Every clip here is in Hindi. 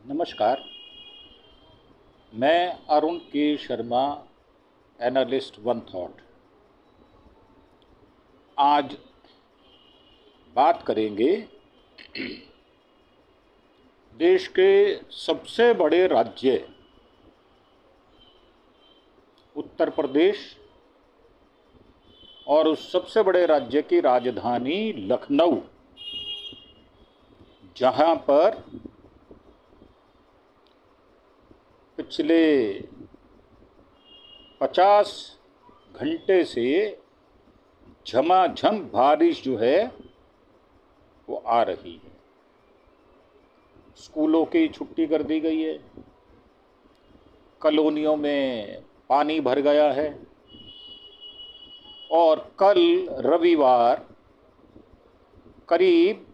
नमस्कार। मैं अरुण के शर्मा, एनालिस्ट वन थॉट। आज बात करेंगे देश के सबसे बड़े राज्य उत्तर प्रदेश और उस सबसे बड़े राज्य की राजधानी लखनऊ, जहां पर पिछले 50 घंटे से झमाझम बारिश जो है वो आ रही है। स्कूलों की छुट्टी कर दी गई है, कॉलोनियों में पानी भर गया है और कल रविवार करीब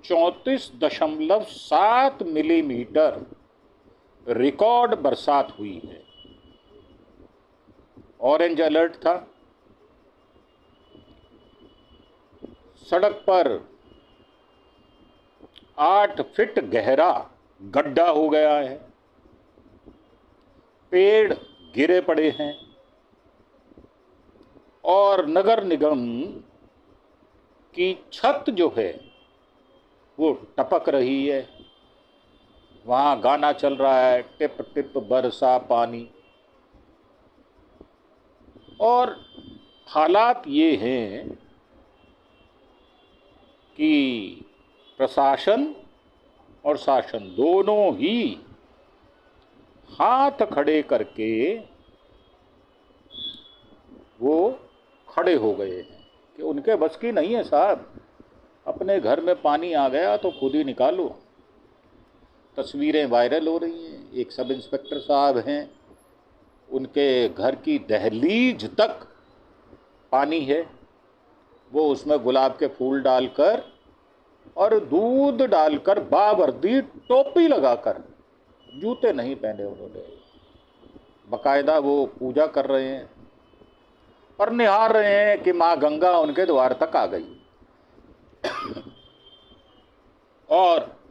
34.7 मिलीमीटर रिकॉर्ड बरसात हुई है। ऑरेंज अलर्ट था। सड़क पर 8 फीट गहरा गड्ढा हो गया है, पेड़ गिरे पड़े हैं और नगर निगम की छत जो है वो टपक रही है। वहाँ गाना चल रहा है, टिप टिप बरसा पानी। और हालात ये हैं कि प्रशासन और शासन दोनों ही हाथ खड़े करके वो खड़े हो गए हैं कि उनके बस की नहीं है साहब, अपने घर में पानी आ गया तो खुद ही निकालो। तस्वीरें वायरल हो रही हैं। एक सब इंस्पेक्टर साहब हैं, उनके घर की दहलीज तक पानी है। वो उसमें गुलाब के फूल डालकर और दूध डालकर बावर्दी टोपी लगाकर, जूते नहीं पहने उन्होंने, बाकायदा वो पूजा कर रहे हैं और निहार रहे हैं कि माँ गंगा उनके द्वार तक आ गई। और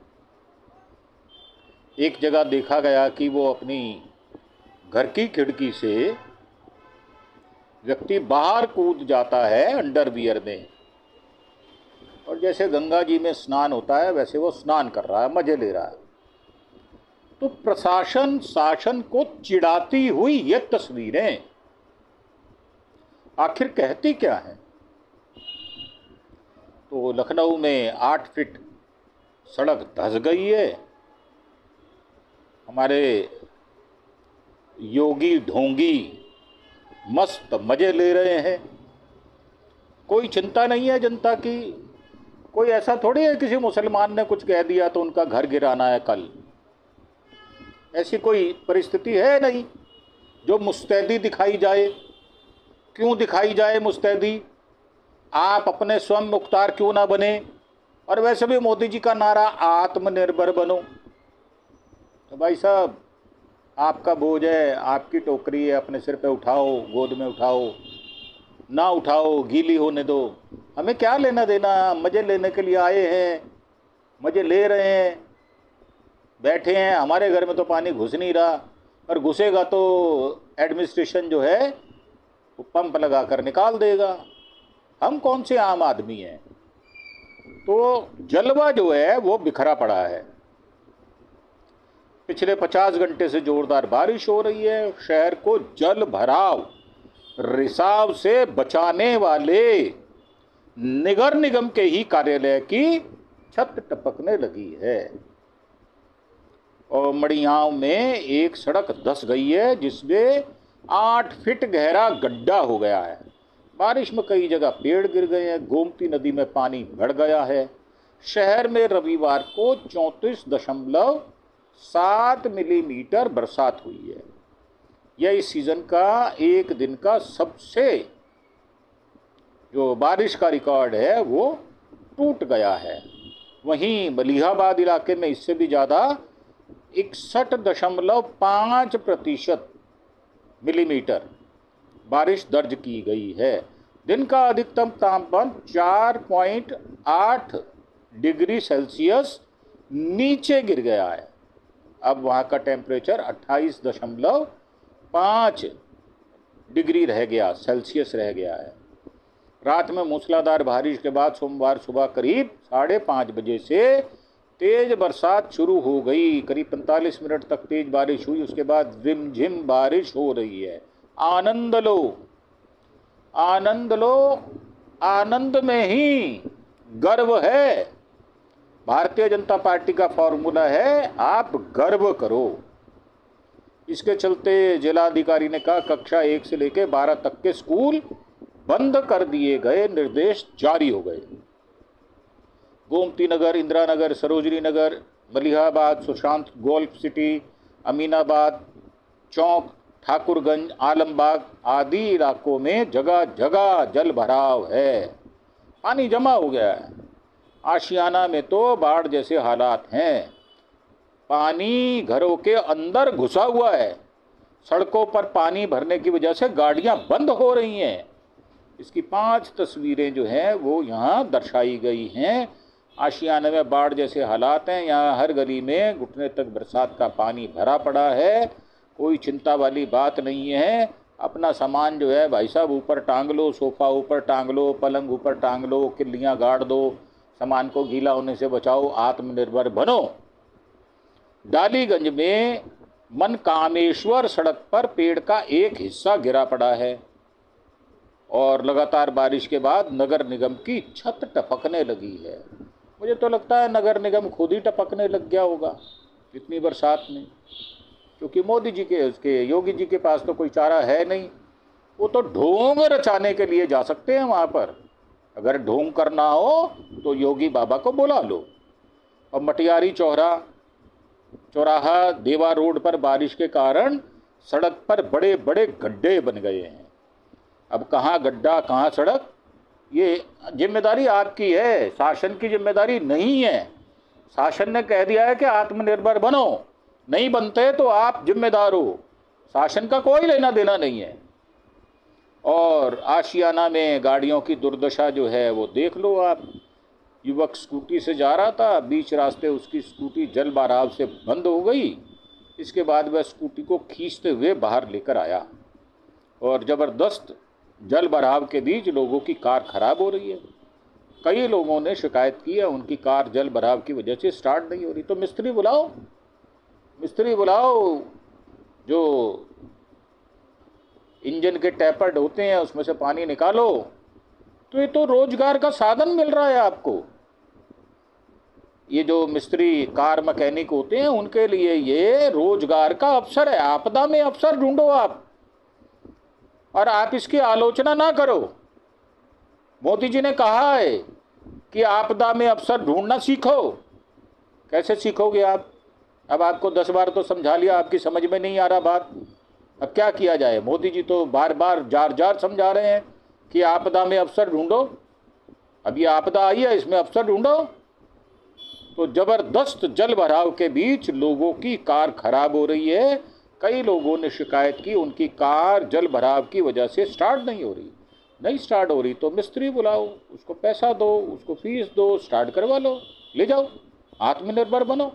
एक जगह देखा गया कि वो अपनी घर की खिड़की से व्यक्ति बाहर कूद जाता है अंडरवियर में, और जैसे गंगा जी में स्नान होता है वैसे वो स्नान कर रहा है, मजे ले रहा है। तो प्रशासन शासन को चिढ़ाती हुई ये तस्वीरें आखिर कहती क्या है? तो लखनऊ में 8 फीट सड़क धंस गई है। हमारे योगी ढोंगी मस्त मजे ले रहे हैं, कोई चिंता नहीं है जनता की। कोई ऐसा थोड़ी है किसी मुसलमान ने कुछ कह दिया तो उनका घर गिराना है कल, ऐसी कोई परिस्थिति है नहीं जो मुस्तैदी दिखाई जाए। क्यों दिखाई जाए मुस्तैदी? आप अपने स्वयं मुख्तार क्यों ना बने? और वैसे भी मोदी जी का नारा आत्मनिर्भर बनो। तो भाई साहब, आपका बोझ है, आपकी टोकरी है, अपने सिर पे उठाओ, गोद में उठाओ, ना उठाओ गीली होने दो। हमें क्या लेना देना? मज़े लेने के लिए आए हैं, मज़े ले रहे हैं, बैठे हैं। हमारे घर में तो पानी घुस नहीं रहा, और घुसेगा तो एडमिनिस्ट्रेशन जो है वो पंप लगा कर निकाल देगा। हम कौन से आम आदमी हैं? तो जलवा जो है वो बिखरा पड़ा है। पिछले 50 घंटे से जोरदार बारिश हो रही है। शहर को जल भराव रिसाव से बचाने वाले नगर निगम के ही कार्यालय की छत टपकने लगी है। और मड़ियाव में एक सड़क धंस गई है जिसमें 8 फीट गहरा गड्ढा हो गया है। बारिश में कई जगह पेड़ गिर गए हैं, गोमती नदी में पानी बढ़ गया है। शहर में रविवार को 34.7 मिलीमीटर बरसात हुई है। यह इस सीजन का एक दिन का सबसे जो बारिश का रिकॉर्ड है वो टूट गया है। वहीं मलिहाबाद इलाके में इससे भी ज़्यादा 61.5% मिलीमीटर बारिश दर्ज की गई है। दिन का अधिकतम तापमान 4.8 डिग्री सेल्सियस नीचे गिर गया है। अब वहाँ का टेम्परेचर 28.5 डिग्री रह गया, सेल्सियस रह गया है। रात में मूसलाधार बारिश के बाद सोमवार सुबह करीब 5:30 बजे से तेज बरसात शुरू हो गई। करीब 45 मिनट तक तेज बारिश हुई, उसके बाद रिमझिम बारिश हो रही है। आनंद लो, आनंद लो, आनंद में ही गर्व है। भारतीय जनता पार्टी का फॉर्मूला है, आप गर्व करो। इसके चलते जिलाधिकारी ने कहा कक्षा 1 से लेकर 12 तक के स्कूल बंद कर दिए गए, निर्देश जारी हो गए। गोमती नगर, इंदिरा नगर, सरोजनी नगर, मलिहाबाद, सुशांत गोल्फ सिटी, अमीनाबाद चौक, ठाकुरगंज, आलमबाग आदि इलाकों में जगह जगह जल भराव है, पानी जमा हो गया है। आशियाना में तो बाढ़ जैसे हालात हैं, पानी घरों के अंदर घुसा हुआ है। सड़कों पर पानी भरने की वजह से गाड़ियां बंद हो रही हैं। इसकी 5 तस्वीरें जो हैं वो यहाँ दर्शाई गई हैं। आशियाना में बाढ़ जैसे हालात हैं, यहाँ हर गली में घुटने तक बरसात का पानी भरा पड़ा है। कोई चिंता वाली बात नहीं है। अपना सामान जो है भाई साहब ऊपर टांग लो, सोफ़ा ऊपर टांग लो, पलंग ऊपर टांग लो, किल्लियाँ गाड़ दो, सामान को गीला होने से बचाओ, आत्मनिर्भर बनो। डालीगंज में मनकामेश्वर सड़क पर पेड़ का एक हिस्सा गिरा पड़ा है और लगातार बारिश के बाद नगर निगम की छत टपकने लगी है। मुझे तो लगता है नगर निगम खुद ही टपकने लग गया होगा इतनी बरसात में, क्योंकि मोदी जी के उसके योगी जी के पास तो कोई चारा है नहीं। वो तो ढोंग रचाने के लिए जा सकते हैं वहाँ पर। अगर ढोंग करना हो तो योगी बाबा को बुला लो। और मटियारी चौराहा देवा रोड पर बारिश के कारण सड़क पर बड़े बड़े गड्ढे बन गए हैं। अब कहाँ गड्ढा कहाँ सड़क, ये जिम्मेदारी आपकी है, शासन की जिम्मेदारी नहीं है। शासन ने कह दिया है कि आत्मनिर्भर बनो, नहीं बनते तो आप जिम्मेदार हो, शासन का कोई लेना देना नहीं है। और आशियाना में गाड़ियों की दुर्दशा जो है वो देख लो आप। युवक स्कूटी से जा रहा था, बीच रास्ते उसकी स्कूटी जल भराव से बंद हो गई। इसके बाद वह स्कूटी को खींचते हुए बाहर लेकर आया और ज़बरदस्त जल भराव के बीच लोगों की कार खराब हो रही है। कई लोगों ने शिकायत की है उनकी कार जल भराव की वजह से स्टार्ट नहीं हो रही। तो मिस्त्री बुलाओ, मिस्त्री बुलाओ, जो इंजन के टैपर्ड होते हैं उसमें से पानी निकालो। तो ये तो रोजगार का साधन मिल रहा है आपको। ये जो मिस्त्री कार मैकेनिक होते हैं उनके लिए ये रोजगार का अवसर है। आपदा में अवसर ढूंढो आप, और आप इसकी आलोचना ना करो। मोदी जी ने कहा है कि आपदा में अवसर ढूंढना सीखो। कैसे सीखोगे आप? अब आपको 10 बार तो समझा लिया, आपकी समझ में नहीं आ रहा बात। अब क्या किया जाए? मोदी जी तो बार बार जार जार समझा रहे हैं कि आपदा में अवसर ढूंढो। अब ये आपदा आई है, इसमें अवसर ढूंढो। तो जबरदस्त जल भराव के बीच लोगों की कार खराब हो रही है। कई लोगों ने शिकायत की उनकी कार जल भराव की वजह से स्टार्ट नहीं हो रही। नहीं स्टार्ट हो रही तो मिस्त्री बुलाओ, उसको पैसा दो, उसको फीस दो, स्टार्ट करवा लो, ले जाओ, आत्मनिर्भर बनो।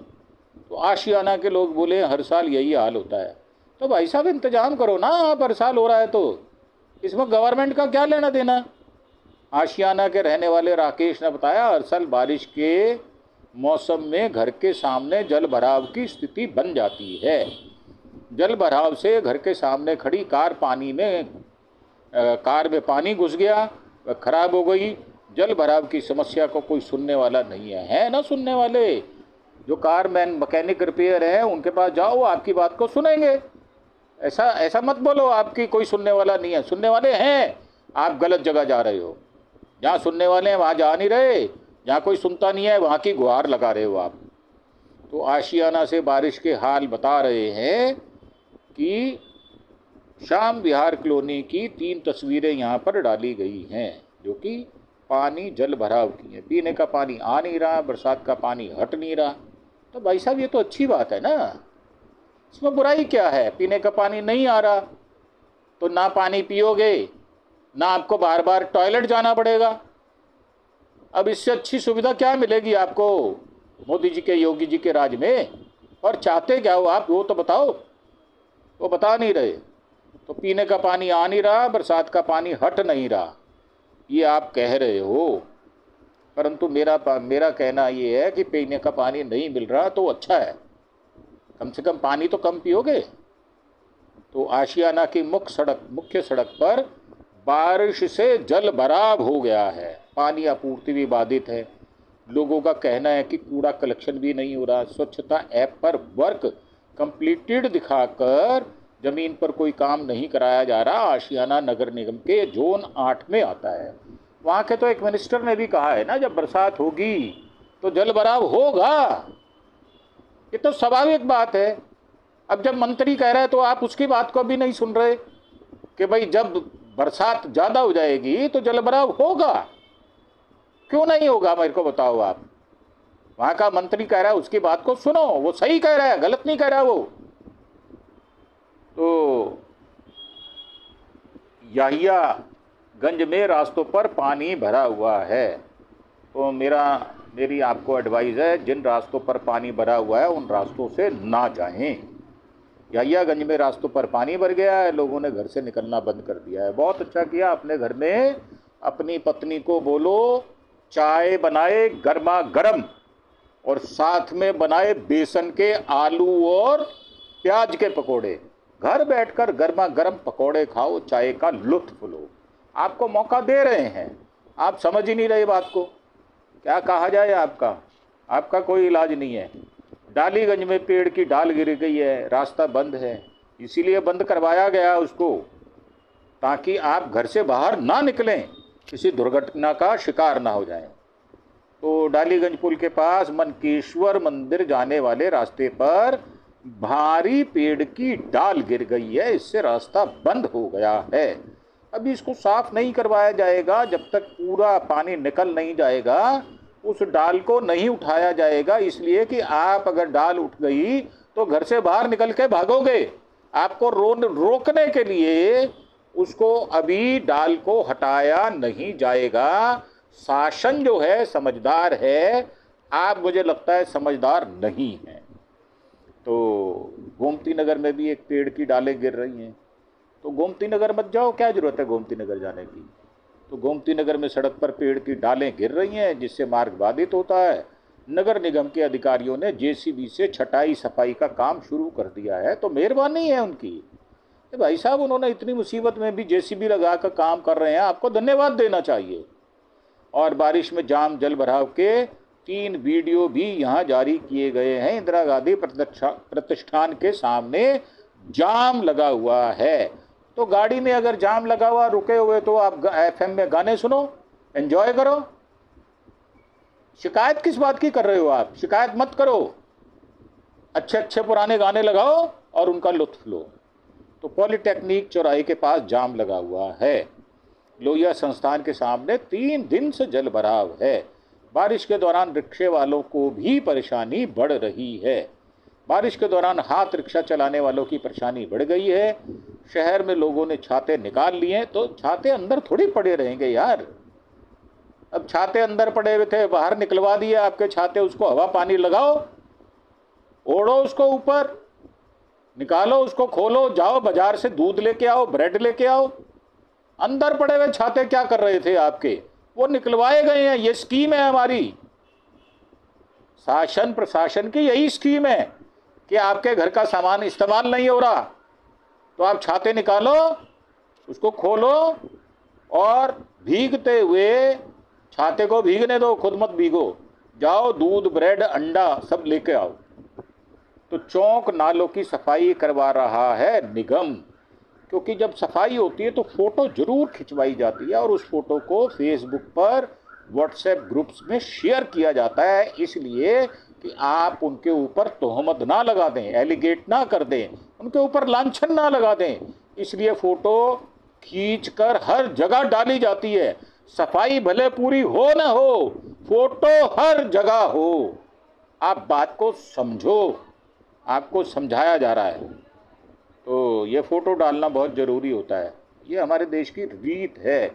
तो आशियाना के लोग बोले हर साल यही हाल होता है। तो भाई साहब इंतजाम करो ना, आप हर साल हो रहा है तो इसमें गवर्नमेंट का क्या लेना देना। आशियाना के रहने वाले राकेश ने बताया हर साल बारिश के मौसम में घर के सामने जल भराव की स्थिति बन जाती है। जल भराव से घर के सामने खड़ी कार कार में पानी घुस गया, वह खराब हो गई। जल भराव की समस्या को कोई सुनने वाला नहीं है ना सुनने वाले। जो कार मैकेनिक रिपेयर है उनके पास जाओ, आपकी बात को सुनेंगे। ऐसा मत बोलो आपकी कोई सुनने वाला नहीं है। सुनने वाले हैं, आप गलत जगह जा रहे हो। जहाँ सुनने वाले हैं वहाँ जा नहीं रहे, जहाँ कोई सुनता नहीं है वहाँ की गुहार लगा रहे हो आप। तो आशियाना से बारिश के हाल बता रहे हैं कि श्याम विहार कॉलोनी की 3 तस्वीरें यहाँ पर डाली गई हैं जो कि पानी जल भराव की हैं। पीने का पानी आ नहीं रहा, बरसात का पानी हट नहीं रहा। तो भाई साहब ये तो अच्छी बात है ना, इसमें बुराई क्या है? पीने का पानी नहीं आ रहा तो ना पानी पियोगे, ना आपको बार बार टॉयलेट जाना पड़ेगा। अब इससे अच्छी सुविधा क्या मिलेगी आपको मोदी जी के, योगी जी के राज में? और चाहते क्या हो आप, वो तो बताओ। वो बता नहीं रहे। तो पीने का पानी आ नहीं रहा, बरसात का पानी हट नहीं रहा, ये आप कह रहे हो। परंतु मेरा कहना ये है कि पीने का पानी नहीं मिल रहा तो अच्छा है, कम से कम पानी तो कम पियोगे। तो आशियाना की मुख्य सड़क पर बारिश से जल भराव हो गया है, पानी आपूर्ति भी बाधित है। लोगों का कहना है कि कूड़ा कलेक्शन भी नहीं हो रहा। स्वच्छता ऐप पर वर्क कंप्लीटेड दिखाकर जमीन पर कोई काम नहीं कराया जा रहा। आशियाना नगर निगम के जोन 8 में आता है। वहाँ के तो एक मिनिस्टर ने भी कहा है ना, जब बरसात होगी तो जल भराव होगा। ये तो स्वाभाविक बात है। अब जब मंत्री कह रहे हैं तो आप उसकी बात को भी नहीं सुन रहे कि भाई जब बरसात ज़्यादा हो जाएगी तो जल भराव होगा। क्यों नहीं होगा, मेरे को बताओ आप। वहाँ का मंत्री कह रहा है, उसकी बात को सुनो, वो सही कह रहा है, गलत नहीं कह रहा वो। तो याहियागंज में रास्तों पर पानी भरा हुआ है। तो मेरी आपको एडवाइस है, जिन रास्तों पर पानी भरा हुआ है उन रास्तों से ना जाएं। याहियागंज में रास्तों पर पानी भर गया है, लोगों ने घर से निकलना बंद कर दिया है। बहुत अच्छा किया, अपने घर में अपनी पत्नी को बोलो चाय बनाए गर्मा गर्म, और साथ में बनाए बेसन के आलू और प्याज के पकोड़े। घर बैठकर गर्मा गर्म पकोड़े खाओ, चाय का लुत्फ लो। आपको मौका दे रहे हैं, आप समझ ही नहीं रहे बात को। क्या कहा जाए, आपका कोई इलाज नहीं है। डालीगंज में पेड़ की डाल गिर गई है, रास्ता बंद है, इसीलिए बंद करवाया गया उसको, ताकि आप घर से बाहर ना निकलें, किसी दुर्घटना का शिकार ना हो जाएं। तो डालीगंज पुल के पास मनकेश्वर मंदिर जाने वाले रास्ते पर भारी पेड़ की डाल गिर गई है, इससे रास्ता बंद हो गया है। अभी इसको साफ नहीं करवाया जाएगा जब तक पूरा पानी निकल नहीं जाएगा। उस डाल को नहीं उठाया जाएगा, इसलिए कि आप अगर डाल उठ गई तो घर से बाहर निकल के भागोगे। आपको रोकने के लिए उसको अभी डाल को हटाया नहीं जाएगा। शासन जो है समझदार है, आप मुझे लगता है समझदार नहीं है। तो गोमती नगर में भी एक पेड़ की डालें गिर रही हैं, तो गोमती नगर मत जाओ, क्या जरूरत है गोमती नगर जाने की। तो गोमती नगर में सड़क पर पेड़ की डालें गिर रही हैं, जिससे मार्ग बाधित होता है। नगर निगम के अधिकारियों ने जेसीबी से छटाई सफाई का काम शुरू कर दिया है, तो मेहरबानी है उनकी। भाई साहब, उन्होंने इतनी मुसीबत में भी जेसीबी लगा कर काम कर रहे हैं, आपको धन्यवाद देना चाहिए। और बारिश में जाम जल भराव के 3 वीडियो भी यहाँ जारी किए गए हैं। इंदिरा गांधी प्रतिष्ठान के सामने जाम लगा हुआ है। तो गाड़ी में अगर जाम लगा हुआ रुके हुए तो आप FM में गाने सुनो, एंजॉय करो। शिकायत किस बात की कर रहे हो आप, शिकायत मत करो। अच्छे अच्छे पुराने गाने लगाओ और उनका लुत्फ लो। तो पॉलिटेक्निक चौराहे के पास जाम लगा हुआ है। लोहिया संस्थान के सामने 3 दिन से जल भराव है। बारिश के दौरान रिक्शे वालों को भी परेशानी बढ़ रही है। बारिश के दौरान हाथ रिक्शा चलाने वालों की परेशानी बढ़ गई है। शहर में लोगों ने छाते निकाल लिए, तो छाते अंदर थोड़ी पड़े रहेंगे यार। अब छाते अंदर पड़े हुए थे, बाहर निकलवा दिए आपके छाते, उसको हवा पानी लगाओ, ओढ़ो उसको ऊपर, निकालो उसको, खोलो, जाओ बाजार से दूध लेके आओ, ब्रेड लेके आओ। अंदर पड़े हुए छाते क्या कर रहे थे आपके, वो निकलवाए गए हैं। ये स्कीम है हमारी, शासन प्रशासन की यही स्कीम है कि आपके घर का सामान इस्तेमाल नहीं हो रहा तो आप छाते निकालो, उसको खोलो और भीगते हुए छाते को भीगने दो, खुद मत भीगो। जाओ दूध ब्रेड अंडा सब लेके आओ। तो चौक नालों की सफाई करवा रहा है निगम, क्योंकि जब सफाई होती है तो फोटो जरूर खिंचवाई जाती है और उस फोटो को फेसबुक पर व्हाट्सएप ग्रुप्स में शेयर किया जाता है, इसलिए कि आप उनके ऊपर तोहमत ना लगा दें, एलिगेट ना कर दें, उनके ऊपर लांछन ना लगा दें। इसलिए फोटो खींचकर हर जगह डाली जाती है। सफाई भले पूरी हो ना हो, फोटो हर जगह हो। आप बात को समझो, आपको समझाया जा रहा है। तो ये फ़ोटो डालना बहुत ज़रूरी होता है, ये हमारे देश की रीत है।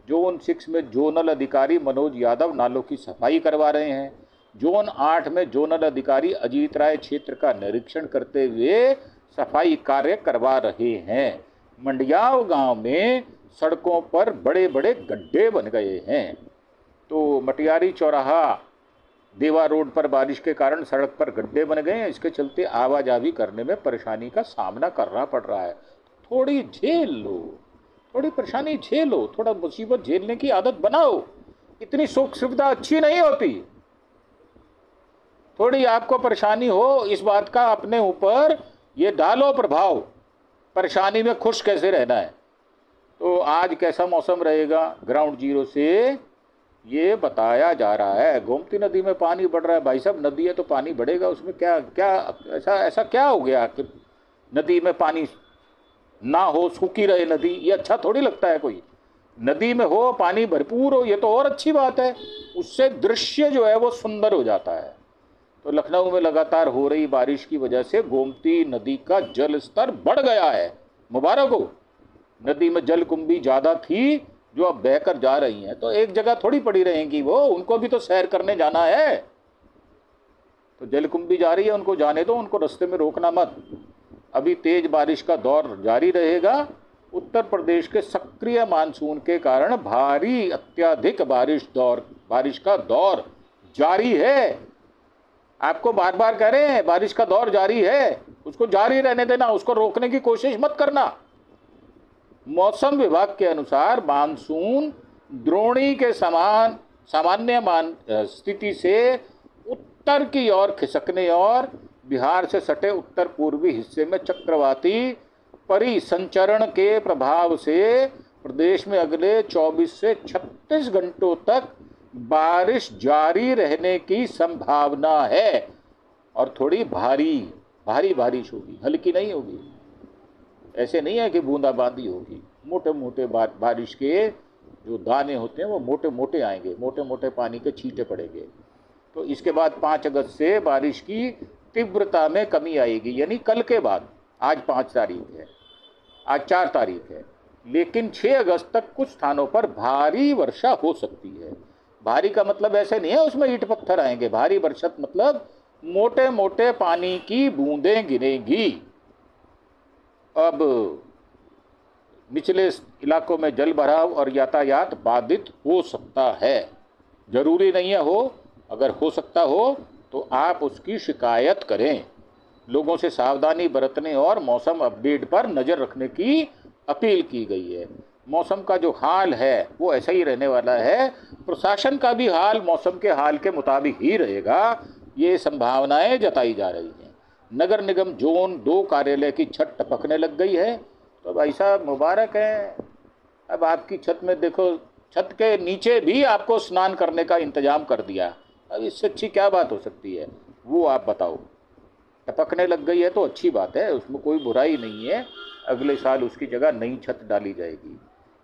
जोन 6 में जोनल अधिकारी मनोज यादव नालों की सफाई करवा रहे हैं। जोन 8 में जोनल अधिकारी अजीत राय क्षेत्र का निरीक्षण करते हुए सफाई कार्य करवा रहे हैं। मंडियाव गांव में सड़कों पर बड़े बड़े गड्ढे बन गए हैं। तो मटियारी चौराहा देवा रोड पर बारिश के कारण सड़क पर गड्ढे बन गए हैं। इसके चलते आवाजाही करने में परेशानी का सामना करना पड़ रहा है। थोड़ी झेल लो, थोड़ी परेशानी झेलो, थोड़ा मुसीबत झेलने की आदत बनाओ। इतनी सुख सुविधा अच्छी नहीं होती। थोड़ी आपको परेशानी हो, इस बात का अपने ऊपर ये डालो प्रभाव, परेशानी में खुश कैसे रहना है। तो आज कैसा मौसम रहेगा, ग्राउंड जीरो से ये बताया जा रहा है। गोमती नदी में पानी बढ़ रहा है। भाई साहब, नदी है तो पानी बढ़ेगा, उसमें क्या क्या ऐसा क्या हो गया कि नदी में पानी ना हो, सूखी रहे नदी, ये अच्छा थोड़ी लगता है। कोई नदी में हो, पानी भरपूर हो, ये तो और अच्छी बात है। उससे दृश्य जो है वो सुंदर हो जाता है। तो लखनऊ में लगातार हो रही बारिश की वजह से गोमती नदी का जल स्तर बढ़ गया है। मुबारक हो। नदी में जलकुंभी ज़्यादा थी जो अब बहकर जा रही हैं। तो एक जगह थोड़ी पड़ी रहेंगी वो, उनको भी तो सैर करने जाना है। तो जलकुंभी जा रही है, उनको जाने दो, उनको रास्ते में रोकना मत। अभी तेज बारिश का दौर जारी रहेगा। उत्तर प्रदेश के सक्रिय मानसून के कारण भारी अत्यधिक बारिश का दौर जारी है। आपको बार बार कह रहे हैं बारिश का दौर जारी है, उसको जारी रहने देना, उसको रोकने की कोशिश मत करना। मौसम विभाग के अनुसार मानसून द्रोणी के समान सामान्य स्थिति से उत्तर की ओर खिसकने और बिहार से सटे उत्तर पूर्वी हिस्से में चक्रवाती परिसंचरण के प्रभाव से प्रदेश में अगले 24 से 36 घंटों तक बारिश जारी रहने की संभावना है। और थोड़ी भारी बारिश होगी, हल्की नहीं होगी। ऐसे नहीं है कि बूंदाबांदी होगी। मोटे मोटे बारिश के जो दाने होते हैं वो मोटे मोटे आएंगे, मोटे मोटे पानी के छींटे पड़ेंगे। तो इसके बाद 5 अगस्त से बारिश की तीव्रता में कमी आएगी, यानी कल के बाद। आज 5 तारीख है, आज 4 तारीख है, लेकिन 6 अगस्त तक कुछ स्थानों पर भारी वर्षा हो सकती है। भारी का मतलब ऐसे नहीं है उसमें ईंट पत्थर आएंगे। भारी वर्षा मतलब मोटे मोटे पानी की बूंदें गिरेंगी। अब निचले इलाकों में जल भराव और यातायात बाधित हो सकता है। जरूरी नहीं है हो, अगर हो सकता हो तो आप उसकी शिकायत करें। लोगों से सावधानी बरतने और मौसम अपडेट पर नज़र रखने की अपील की गई है। मौसम का जो हाल है वो ऐसा ही रहने वाला है। प्रशासन का भी हाल मौसम के हाल के मुताबिक ही रहेगा, ये संभावनाएं जताई जा रही हैं। नगर निगम जोन 2 कार्यालय की छत टपकने लग गई है। तो भाई साहब मुबारक है। अब आपकी छत में देखो, छत के नीचे भी आपको स्नान करने का इंतजाम कर दिया। अब इससे अच्छी क्या बात हो सकती है, वो आप बताओ। टपकने लग गई है तो अच्छी बात है, उसमें कोई बुराई नहीं है। अगले साल उसकी जगह नई छत डाली जाएगी।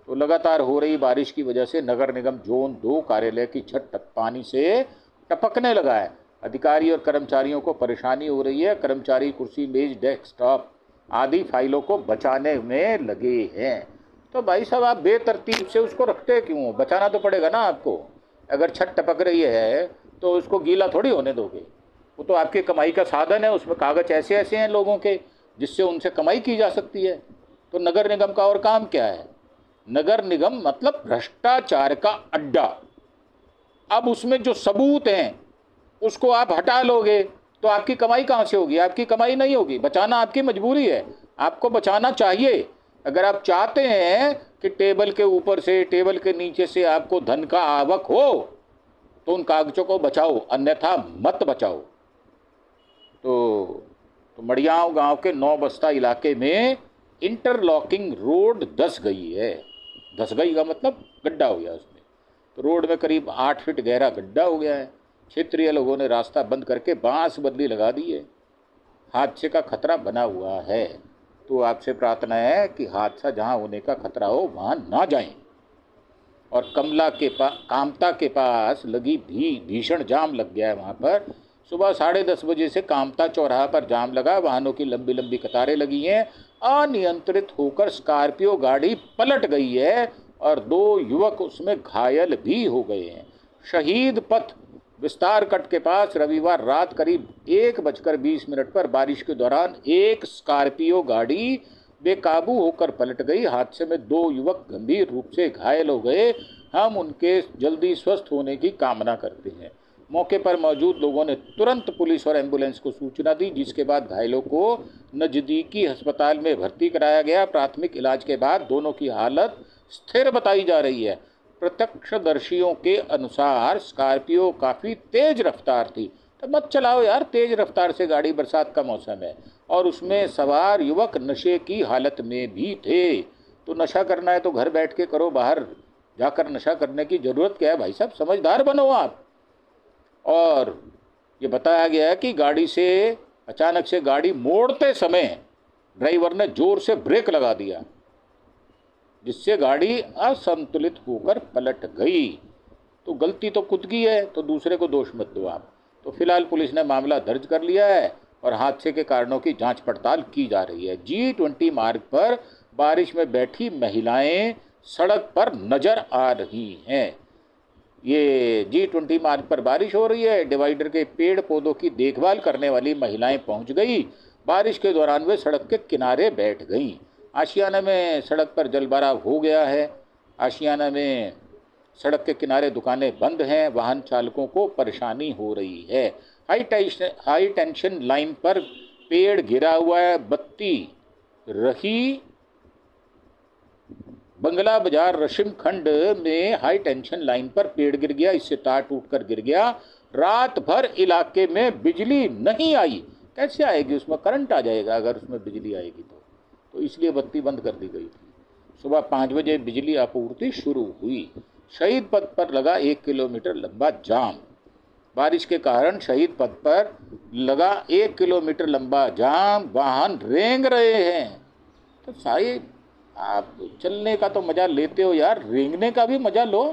तो लगातार हो रही बारिश की वजह से नगर निगम जोन 2 कार्यालय की छत पानी से टपकने लगा है। अधिकारी और कर्मचारियों को परेशानी हो रही है। कर्मचारी कुर्सी, मेज, डेस्कटॉप आदि फाइलों को बचाने में लगे हैं। तो भाई साहब, आप बेतरतीब से उसको रखते क्यों? बचाना तो पड़ेगा ना आपको। अगर छत टपक रही है तो उसको गीला थोड़ी होने दोगे। वो तो आपकी कमाई का साधन है। उसमें कागज ऐसे ऐसे हैं लोगों के जिससे उनसे कमाई की जा सकती है। तो नगर निगम का और काम क्या है? नगर निगम मतलब भ्रष्टाचार का अड्डा। अब उसमें जो सबूत हैं उसको आप हटा लोगे तो आपकी कमाई कहाँ से होगी? आपकी कमाई नहीं होगी। बचाना आपकी मजबूरी है, आपको बचाना चाहिए। अगर आप चाहते हैं कि टेबल के ऊपर से, टेबल के नीचे से आपको धन का आवक हो तो उन कागजों को बचाओ, अन्यथा मत बचाओ। तो मड़ियाव गांव के 9 बस्ता इलाके में इंटरलॉकिंग रोड धंस गई है। धंस गई का मतलब गड्ढा हो गया उसमें। तो रोड में करीब 8 फीट गहरा गड्ढा हो गया है। क्षेत्रीय लोगों ने रास्ता बंद करके बांस बल्ली लगा दी है। हादसे का खतरा बना हुआ है। तो आपसे प्रार्थना है कि हादसा जहां होने का खतरा हो वहां ना जाएं। और कामता के पास लगी भीषण जाम लग गया है। वहाँ पर सुबह 10:30 बजे से कामता चौराहा पर जाम लगा। वाहनों की लंबी लंबी कतारें लगी हैं। अनियंत्रित होकर स्कॉर्पियो गाड़ी पलट गई है और 2 युवक उसमें घायल भी हो गए हैं। शहीद पथ विस्तार कट के पास रविवार रात करीब 1:20 पर बारिश के दौरान एक स्कॉर्पियो गाड़ी बेकाबू होकर पलट गई। हादसे में 2 युवक गंभीर रूप से घायल हो गए। हम उनके जल्दी स्वस्थ होने की कामना करते हैं। मौके पर मौजूद लोगों ने तुरंत पुलिस और एम्बुलेंस को सूचना दी, जिसके बाद घायलों को नज़दीकी अस्पताल में भर्ती कराया गया। प्राथमिक इलाज के बाद दोनों की हालत स्थिर बताई जा रही है। प्रत्यक्षदर्शियों के अनुसार स्कॉर्पियो काफ़ी तेज रफ्तार थी। तो मत चलाओ यार तेज रफ्तार से गाड़ी, बरसात का मौसम है, और उसमें सवार युवक नशे की हालत में भी थे। तो नशा करना है तो घर बैठ के करो, बाहर जाकर नशा करने की ज़रूरत क्या है भाई साहब, समझदार बनो आप। और ये बताया गया है कि गाड़ी से अचानक से गाड़ी मोड़ते समय ड्राइवर ने जोर से ब्रेक लगा दिया, जिससे गाड़ी असंतुलित होकर पलट गई। तो गलती तो खुद की है, तो दूसरे को दोष मत दो आप। तो फिलहाल पुलिस ने मामला दर्ज कर लिया है और हादसे के कारणों की जांच पड़ताल की जा रही है। G20 मार्ग पर बारिश में बैठी महिलाएं सड़क पर नजर आ रही हैं। ये G20 मार्ग पर बारिश हो रही है। डिवाइडर के पेड़ पौधों की देखभाल करने वाली महिलाएं पहुंच गई। बारिश के दौरान वे सड़क के किनारे बैठ गईं। आशियाना में सड़क पर जलभराव हो गया है। आशियाना में सड़क के किनारे दुकानें बंद हैं। वाहन चालकों को परेशानी हो रही है। हाई टेंशन लाइन पर पेड़ गिरा हुआ है। बत्ती रही बंगला बाजार रशिम खंड में हाई टेंशन लाइन पर पेड़ गिर गया। इससे तार टूटकर गिर गया। रात भर इलाके में बिजली नहीं आई। कैसे आएगी, उसमें करंट आ जाएगा अगर उसमें बिजली आएगी तो इसलिए बत्ती बंद कर दी गई थी। सुबह 5 बजे बिजली आपूर्ति शुरू हुई। शहीद पथ पर लगा 1 किलोमीटर लंबा जाम। बारिश के कारण शहीद पथ पर लगा 1 किलोमीटर लंबा जाम। वाहन रेंग रहे हैं। तो साहिब आप चलने का तो मजा लेते हो यार, रेंगने का भी मजा लो,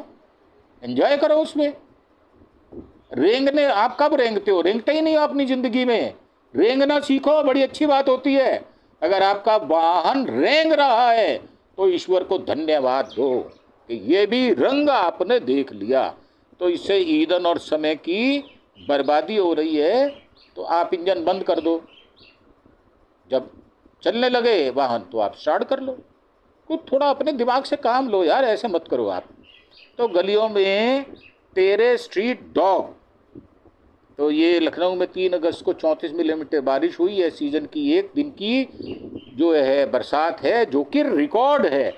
एंजॉय करो उसमें। रेंगने आप कब रेंगते हो? रेंगते ही नहीं हो अपनी जिंदगी में। रेंगना सीखो, बड़ी अच्छी बात होती है। अगर आपका वाहन रेंग रहा है तो ईश्वर को धन्यवाद दो कि ये भी रंग आपने देख लिया। तो इससे ईंधन और समय की बर्बादी हो रही है। तो आप इंजन बंद कर दो, जब चलने लगे वाहन तो आप स्टार्ट कर लो। कुछ थोड़ा अपने दिमाग से काम लो यार, ऐसे मत करो आप। तो गलियों में तेरे स्ट्रीट डॉग। तो ये लखनऊ में 3 अगस्त को 34 मिलीमीटर बारिश हुई है। सीजन की एक दिन की जो है बरसात है, जो कि रिकॉर्ड है।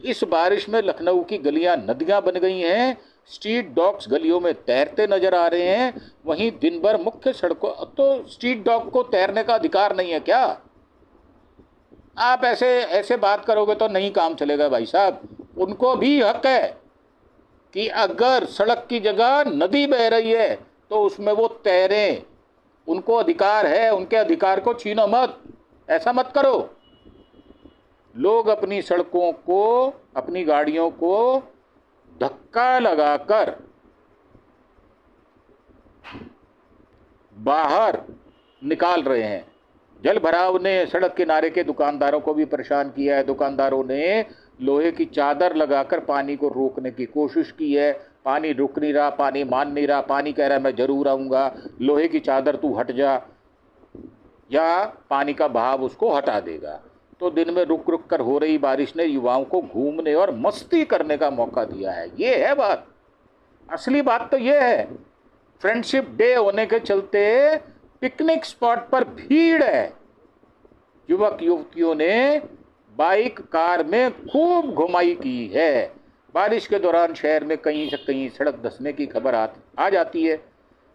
इस बारिश में लखनऊ की गलियां नदियां बन गई हैं। स्ट्रीट डॉग्स गलियों में तैरते नजर आ रहे हैं। वहीं दिन भर मुख्य सड़कों, तो स्ट्रीट डॉग को तैरने का अधिकार नहीं है क्या? आप ऐसे बात करोगे तो नहीं काम चलेगा भाई साहब। उनको भी हक है कि अगर सड़क की जगह नदी बह रही है तो उसमें वो तैरें। उनको अधिकार है, उनके अधिकार को छीनो मत। ऐसा मत करो। लोग अपनी सड़कों को, अपनी गाड़ियों को धक्का लगाकर बाहर निकाल रहे हैं। जल भराव ने सड़क किनारे के दुकानदारों को भी परेशान किया है। दुकानदारों ने लोहे की चादर लगाकर पानी को रोकने की कोशिश की है। पानी रुक नहीं रहा, पानी मान नहीं रहा। पानी कह रहा है मैं जरूर आऊँगा, लोहे की चादर तू हट जा, या पानी का बहाव उसको हटा देगा। तो दिन में रुक रुक कर हो रही बारिश ने युवाओं को घूमने और मस्ती करने का मौका दिया है। ये है बात, असली बात तो ये है। फ्रेंडशिप डे होने के चलते पिकनिक स्पॉट पर भीड़ है। युवक युवतियों ने बाइक कार में खूब घुमाई की है। बारिश के दौरान शहर में कहीं से कहीं सड़क धंसने की खबर आ जाती है।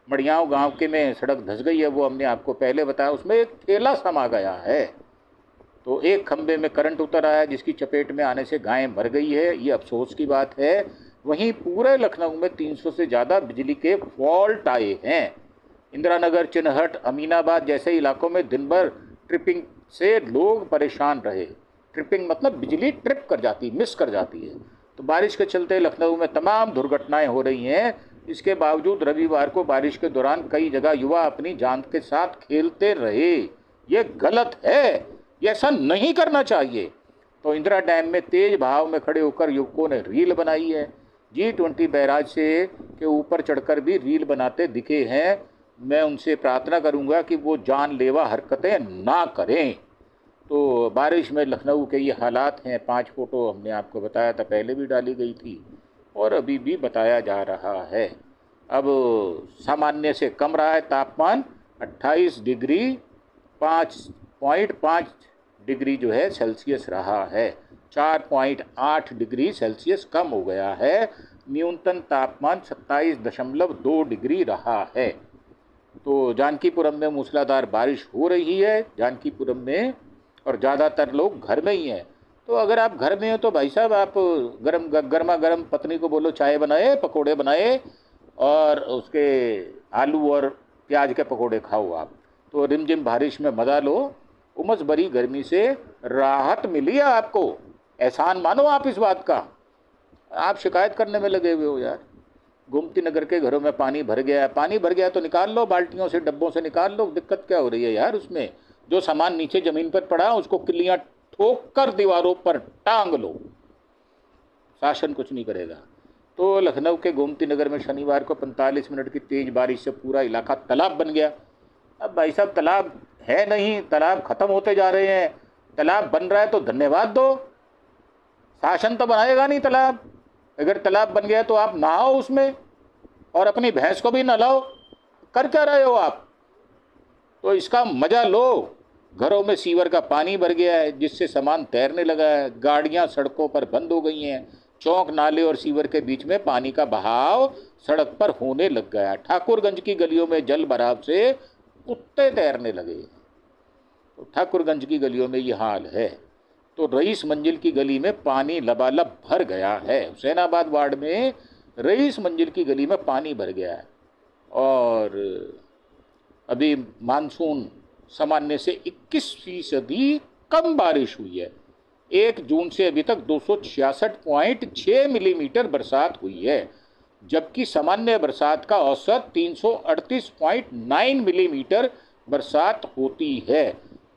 मड़ियाँव गांव के में सड़क धंस गई है, वो हमने आपको पहले बताया। उसमें एक ठेला समा गया है। तो एक खंबे में करंट उतर आया, जिसकी चपेट में आने से गाय मर गई है। ये अफसोस की बात है। वहीं पूरे लखनऊ में 300 से ज़्यादा बिजली के फॉल्ट आए हैं। इंदिरा नगर, चिन्हट, अमीनाबाद जैसे इलाकों में दिन भर ट्रिपिंग से लोग परेशान रहे। ट्रिपिंग मतलब बिजली ट्रिप कर जाती, मिस कर जाती है। तो बारिश के चलते लखनऊ में तमाम दुर्घटनाएं हो रही हैं। इसके बावजूद रविवार को बारिश के दौरान कई जगह युवा अपनी जान के साथ खेलते रहे। ये गलत है, ये ऐसा नहीं करना चाहिए। तो इंदिरा डैम में तेज बहाव में खड़े होकर युवकों ने रील बनाई है। G20 बैराज से के ऊपर चढ़कर भी रील बनाते दिखे हैं। मैं उनसे प्रार्थना करूंगा कि वो जानलेवा हरकतें ना करें। तो बारिश में लखनऊ के ये हालात हैं। 5 फ़ोटो हमने आपको बताया था, पहले भी डाली गई थी और अभी भी बताया जा रहा है। अब सामान्य से कम रहा है तापमान, 28 डिग्री 5.5 डिग्री जो है सेल्सियस रहा है। 4.8 डिग्री सेल्सियस कम हो गया है। न्यूनतम तापमान 27.2 डिग्री रहा है। तो जानकीपुरम में मूसलाधार बारिश हो रही है जानकीपुरम में, और ज़्यादातर लोग घर में ही हैं। तो अगर आप घर में हो तो भाई साहब आप गर्मा गर्म पत्नी को बोलो चाय बनाए, पकोड़े बनाए और उसके आलू और प्याज के पकोड़े खाओ आप। तो रिमझिम बारिश में मज़ा लो, उमस भरी गर्मी से राहत मिली है आपको। एहसान मानो आप इस बात का। आप शिकायत करने में लगे हुए हो यार। गोमती नगर के घरों में पानी भर गया है। पानी भर गया तो निकाल लो, बाल्टियों से डब्बों से निकाल लो। दिक्कत क्या हो रही है यार उसमें? जो सामान नीचे ज़मीन पर पड़ा उसको किल्लियाँ ठोक कर दीवारों पर टांग लो, शासन कुछ नहीं करेगा। तो लखनऊ के गोमती नगर में शनिवार को 45 मिनट की तेज़ बारिश से पूरा इलाका तालाब बन गया। अब भाई साहब तालाब है नहीं, तालाब खत्म होते जा रहे हैं। तालाब बन रहा है तो धन्यवाद दो, शासन तो बनाएगा नहीं तालाब। अगर तालाब बन गया तो आप नहाओ उसमें और अपनी भैंस को भी नहलाओ। कर क्या रहे हो आप? तो इसका मजा लो। घरों में सीवर का पानी भर गया है जिससे सामान तैरने लगा है। गाड़ियां सड़कों पर बंद हो गई हैं। चौक नाले और सीवर के बीच में पानी का बहाव सड़क पर होने लग गया। ठाकुरगंज की गलियों में जल भराव से कुत्ते तैरने लगे। तो ठाकुरगंज की गलियों में ये हाल है। तो रईस मंजिल की गली में पानी लबालब भर गया है। हुसैनाबाद वार्ड में रईस मंजिल की गली में पानी भर गया है। और अभी मानसून सामान्य से 21% कम बारिश हुई है। 1 जून से अभी तक 266.6 मिलीमीटर बरसात हुई है, जबकि सामान्य बरसात का औसत 338.9 मिलीमीटर बरसात होती है।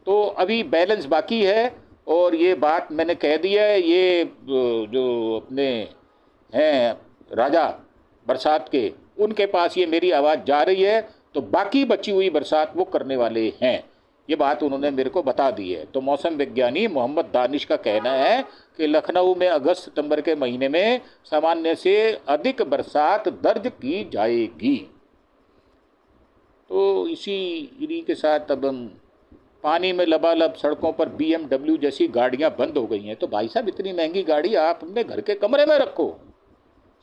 तो अभी बैलेंस बाकी है। और ये बात मैंने कह दी है, ये जो अपने हैं राजा बरसात के, उनके पास ये मेरी आवाज़ जा रही है, तो बाकी बची हुई बरसात वो करने वाले हैं। ये बात उन्होंने मेरे को बता दी है। तो मौसम विज्ञानी मोहम्मद दानिश का कहना है कि लखनऊ में अगस्त सितंबर के महीने में सामान्य से अधिक बरसात दर्ज की जाएगी। तो इसी के साथ अब हम पानी में लबालब सड़कों पर BMW जैसी गाड़ियां बंद हो गई हैं। तो भाई साहब इतनी महंगी गाड़ी आप अपने घर के कमरे में रखो,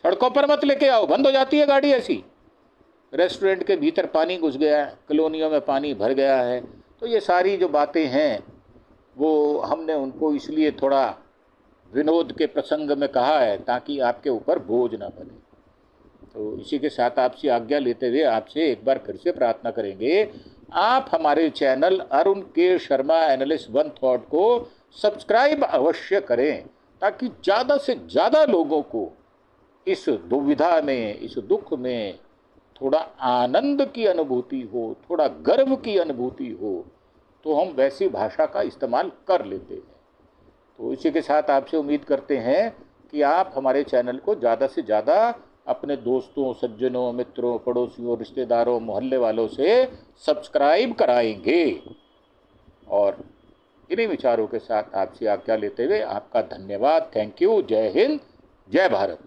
सड़कों पर मत लेके आओ, बंद हो जाती है गाड़ी ऐसी। रेस्टोरेंट के भीतर पानी घुस गया है, कॉलोनियों में पानी भर गया है। तो ये सारी जो बातें हैं वो हमने उनको इसलिए थोड़ा विनोद के प्रसंग में कहा है ताकि आपके ऊपर बोझ ना बने। तो इसी के साथ आपसे आज्ञा लेते हुए आपसे एक बार फिर से प्रार्थना करेंगे, आप हमारे चैनल अरुण के शर्मा एनालिस्ट वन थॉट को सब्सक्राइब अवश्य करें ताकि ज़्यादा से ज़्यादा लोगों को इस दुविधा में, इस दुख में थोड़ा आनंद की अनुभूति हो, थोड़ा गर्व की अनुभूति हो। तो हम वैसी भाषा का इस्तेमाल कर लेते हैं। तो इसी के साथ आपसे उम्मीद करते हैं कि आप हमारे चैनल को ज़्यादा से ज़्यादा अपने दोस्तों, सज्जनों, मित्रों, पड़ोसियों, रिश्तेदारों, मोहल्ले वालों से सब्सक्राइब कराएंगे। और इन्हीं विचारों के साथ आपसे आज्ञा लेते हुए आपका धन्यवाद। Thank you. जय हिंद, जय भारत।